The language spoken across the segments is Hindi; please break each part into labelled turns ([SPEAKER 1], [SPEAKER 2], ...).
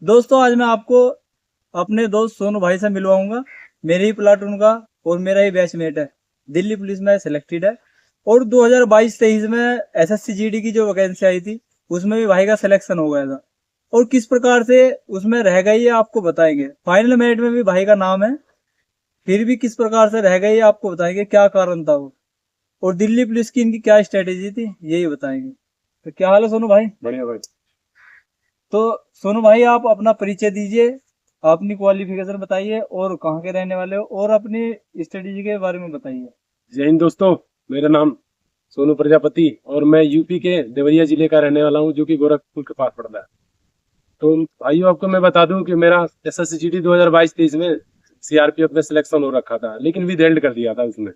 [SPEAKER 1] दोस्तों आज मैं आपको अपने दोस्त सोनू भाई से मिलवाऊंगा। मेरे ही प्लाटून का और मेरा ही बैचमेट है। दिल्ली पुलिस में सिलेक्टेड है और 2022-23 में एसएससी जीडी की जो वैकेंसी आई थी उसमें भी भाई का सिलेक्शन हो गया था। और किस प्रकार से उसमें रह गई है आपको बताएंगे। फाइनल मेरिट में भी भाई का नाम है, फिर भी किस प्रकार से रह गई है आपको बताएंगे, क्या कारण था वो और दिल्ली पुलिस की इनकी क्या स्ट्रेटेजी थी यही बताएंगे। तो क्या हाल है सोनू भाई?
[SPEAKER 2] बढ़िया भाई।
[SPEAKER 1] तो सोनू भाई आप अपना परिचय दीजिए, अपनी क्वालिफिकेशन बताइए और कहाँ के रहने वाले हो और अपनी स्ट्रेटेजी के बारे में बताइए।
[SPEAKER 2] जय हिंद दोस्तों, मेरा नाम सोनू प्रजापति और मैं यूपी के देवरिया जिले का रहने वाला हूं, जो कि गोरखपुर के पास पड़ता है। तो भाइयों, आपको मैं बता दूं कि मेरा एसएससी 2022-23 में सीआरपीएफ में सिलेक्शन हो रखा था, लेकिन विदहेल्ड कर दिया था उसमें।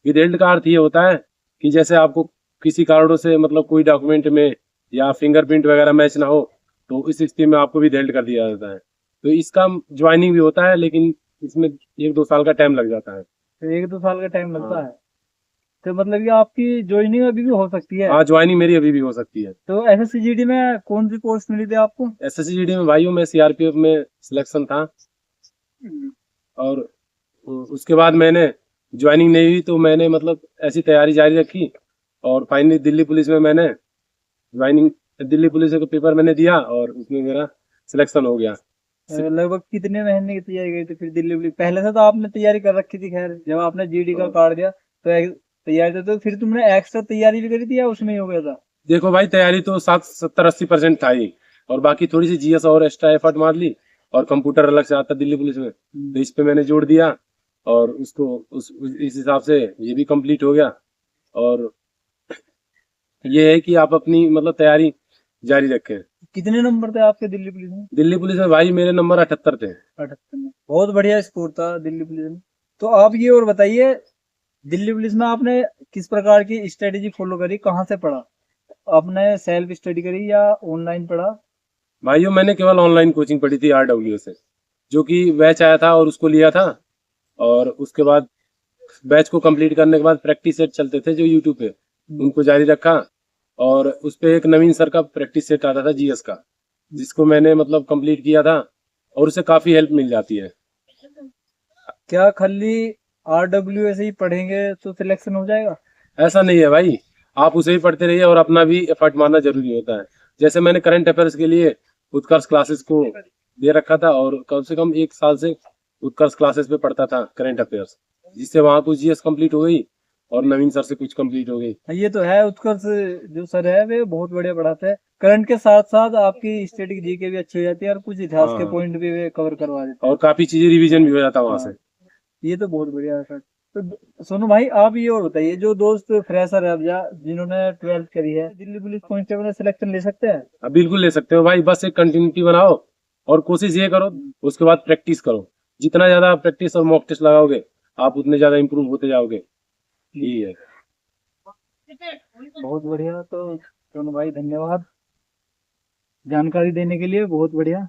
[SPEAKER 2] विदहेल्ड का अर्थ ये होता है कि जैसे आपको किसी कारणों से मतलब कोई डॉक्यूमेंट में या फिंगरप्रिंट वगैरह मैच ना हो, तो इस स्थिति में आपको विदहेल्ड कर दिया जाता है। तो इसका ज्वाइनिंग भी होता है, लेकिन इसमें 1-2 साल का टाइम लग जाता है।
[SPEAKER 1] तो 1-2 साल का टाइम लगता
[SPEAKER 2] हाँ।
[SPEAKER 1] है। तो मतलब कि आपकी ज्वाइनिंग अभी भी हो सकती है।
[SPEAKER 2] हाँ, ज्वाइनिंग मेरी अभी भी हो सकती है।
[SPEAKER 1] तो एसएससी में कौन सी पोस्ट मिली थी आपको?
[SPEAKER 2] एसएससी में भाइयों में सीआरपीएफ में सिलेक्शन था।
[SPEAKER 1] हम्म।
[SPEAKER 2] और उसके बाद मैंने ज्वाइनिंग नहीं हुई, तो मैंने मतलब ऐसी तैयारी जारी रखी और फाइनली दिल्ली पुलिस में मैंने ज्वाइनिंग, दिल्ली पुलिस का पेपर मैंने दिया और उसमें मेरा सिलेक्शन हो गया।
[SPEAKER 1] लगभग कितने महीने की तैयारी करी थी फिर दिल्ली पुलिस? पहले से तो आपने तैयारी कर रखी थी, खैर जब आपने जीडी का कार्ड दिया तो तैयारी तो फिर तुमने एक्स्ट्रा तैयारी भी करी थी या उसमें ही हो गया था?
[SPEAKER 2] देखो भाई, तैयारी तो 70-80% था ही, और बाकी थोड़ी सी जीएस और एक्स्ट्रा एफर्ट मार ली। और कंप्यूटर अलग से आता दिल्ली पुलिस में, तो इस पे मैंने जोड़ दिया और उसको इस हिसाब से ये भी कंप्लीट हो गया। और ये है कि आप अपनी मतलब तैयारी जारी रखें।
[SPEAKER 1] कितने नंबर थे आपके दिल्ली पुलिस में?
[SPEAKER 2] दिल्ली पुलिस में भाई मेरे नंबर 78 थे।
[SPEAKER 1] 78 में बहुत बढ़िया स्कोर था दिल्ली पुलिस में। तो आप ये और बताइए, दिल्ली पुलिस में आपने किस प्रकार की स्ट्रेटेजी फॉलो करी, कहाँ से पढ़ा? आपने सेल्फ स्टडी करी या ऑनलाइन पढ़ा?
[SPEAKER 2] भाइयों, मैंने केवल ऑनलाइन कोचिंग पढ़ी थी आरडब्ल्यू से, जो कि बैच आया था और उसको लिया था। और उसके बाद बैच को कंप्लीट करने के बाद प्रैक्टिस सेट चलते थे जो यूट्यूब पे, उनको जारी रखा। और उस पे एक नवीन सर का प्रैक्टिस सेट आता था जीएस का, जिसको मैंने मतलब कंप्लीट किया था और उससे काफी हेल्प मिल जाती है।
[SPEAKER 1] क्या खाली आरडब्ल्यू ऐसे ही पढ़ेंगे तो सिलेक्शन हो जाएगा?
[SPEAKER 2] ऐसा नहीं है भाई, आप उसे ही पढ़ते रहिए और अपना भी एफर्ट मारना जरूरी होता है। जैसे मैंने करंट अफेयर्स के लिए उत्कर्ष क्लासेस को दे रखा था और कम से कम 1 साल से उत्कर्ष क्लासेस पे पढ़ता था करंट अफेयर्स, जिससे वहां कुछ जीएस कंप्लीट हो गई और नवीन सर से कुछ कंप्लीट हो गई।
[SPEAKER 1] ये तो है, उत्कर्ष जो सर है वे बहुत बढ़िया पढ़ाते हैं। करंट के साथ साथ आपकी स्टैटिक जीके भी अच्छी हो जाती है और कुछ इतिहास
[SPEAKER 2] हाँ
[SPEAKER 1] के
[SPEAKER 2] हाँ,
[SPEAKER 1] पॉइंट भी वे कवर करवा देते हैं।
[SPEAKER 2] और काफी चीजें रिवीजन भी हो जाता वहां
[SPEAKER 1] हाँ,
[SPEAKER 2] से।
[SPEAKER 1] ये तो बहुत बढ़िया है सर। तो सोनू भाई आप ये और बताइए, जो दोस्त फ्रेशर है अब या जिन्होंने 12th करी है, दिल्ली पुलिस कांस्टेबल में सिलेक्शन ले सकते हैं?
[SPEAKER 2] अब बिल्कुल ले सकते हो भाई, बस एक कंटिन्यूटी बनाओ और कोशिश ये करो, उसके बाद प्रैक्टिस करो। जितना ज्यादा प्रैक्टिस और मॉक टेस्ट लगाओगे, आप उतने ज्यादा इंप्रूव होते जाओगे। यही है।
[SPEAKER 1] बहुत बढ़िया। तो सोनू भाई धन्यवाद जानकारी देने के लिए, बहुत बढ़िया।